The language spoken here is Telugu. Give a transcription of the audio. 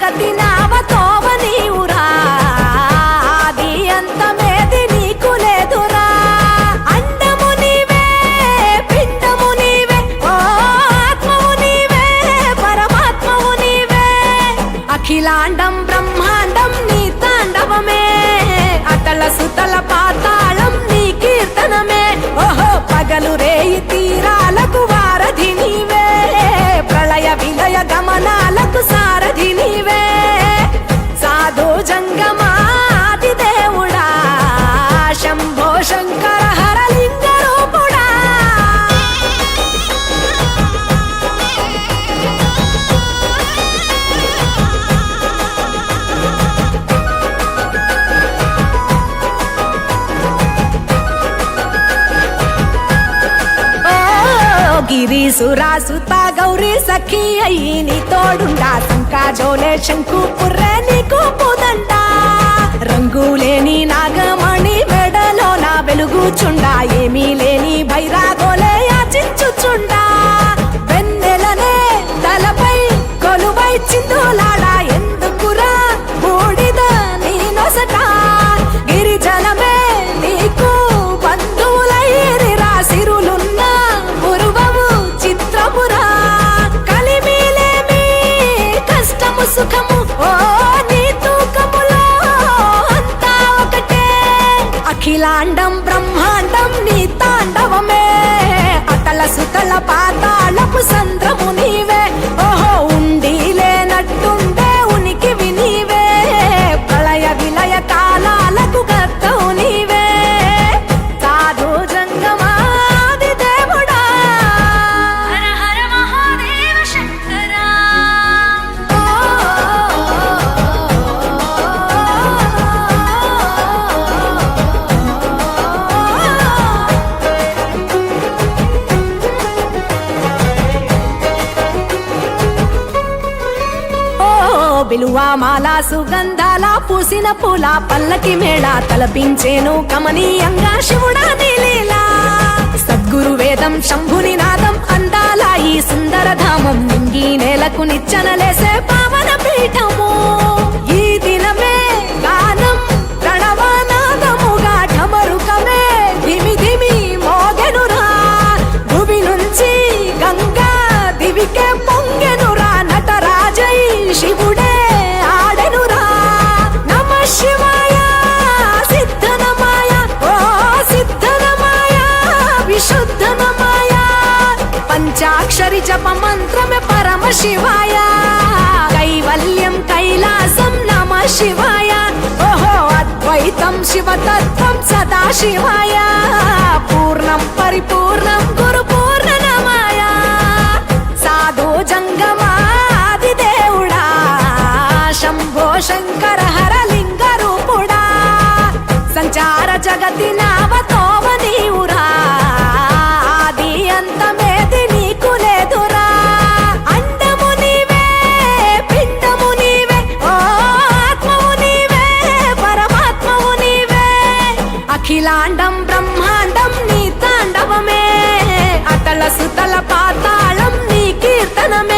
జగతి నావతోవ నీవురా ఆది అంతమేది నీకు లేదురా అండము నీవే పిండము నీవే ఓ ఆత్మవు నీవే పరమాత్మవు నీవే అఖిలాండం బ్రహ్మాండం నీ తాండవమే అతల సుతల పాతాళం నీ కీర్తనమే ఓహో పగలు రేయి తీరాలకు వారధి నీవే ప్రళయ విలయ గమనాలకు సారథి నీవే సాధు జంగమాది దేవుడా శంభో శంకర హరలింగ రూపుడా గిరీసురాసుత గౌరీ సఖీ అయ్యి నీ తోడుండా సంకాజోలే శంకు పుర్రె నీకు పుదండ రంగులేని నాగమణి మెడలో నా వెలుగుచుండా ఏమీ లేని భైరాగోలే యాచించుచుండా వెన్నెలనే తలపై కొలువై చిందులాడా ఎందుకురా బూడిద నీ నొసట గిరిజనమే నీకు బంధువులైరిరా సిరులున్న గురువవు చిత్రమురా కలిమిలేమి కష్టము సుఖము ఓ నీ తూకములో అంతా ఒకటే అఖిలాండం బ్రహ్మాండం నీ తాండవమే అతల సుతల పాతాళపు సంద్రము నీవే ఓహో ఉండి లేనట్టుండే ఉనికివి నీవే ప్రళయ విలయ కాలాలకు గర్తవు నీవే సాధు జంగమాది దేవుడా హర హర మహాదేవ శంకరా బిలువామాల సుగంధాల పూసిన పూల పల్లకి మేళ తలపించేను కమనీయంగా శివుడా నీలీలా సద్గురు వేదం శంభుని నాదం అందాల ఈ సుందర ధామం నింగి నేలకు నిచ్చనలేసే పావన పీఠము ఈ దినమే గానం ప్రణవనాదముగా ఢమరుకమే ధిమి ధిమి మోగెనురా భూమి నుంచి గంగా దివికే పొంగెనురా నటరాజై శివుడే ఆడెనురా నమ శివాయ సిద్ధనమాయ ఓ సిద్ధనమాయ విశుద్ధనమాయ పంచాక్షరి జప మంత్రమే పరమ శివాయ కైవల్యం కైలాసం నమ శివాయ ఓహో అద్వైతం శివతత్వం సదా శివాయ పూర్ణం పరిపూర్ణం గురు పూర్ణనమాయ సాధు జంగమాది దేవుడా శంభో శంకర హరలింగ రూపుడా సంచార జగతి నావతోవ నీవురా ఆది అంతమేది నీకు లేదురా అండము నీవే పిండము నీవే ఓ ఆత్మవు నీవే పరమాత్మవు నీవే అఖిలాండం బ్రహ్మాండం నీ తాండవమే అతల సుతల పాతాళం నీ కీర్తనమే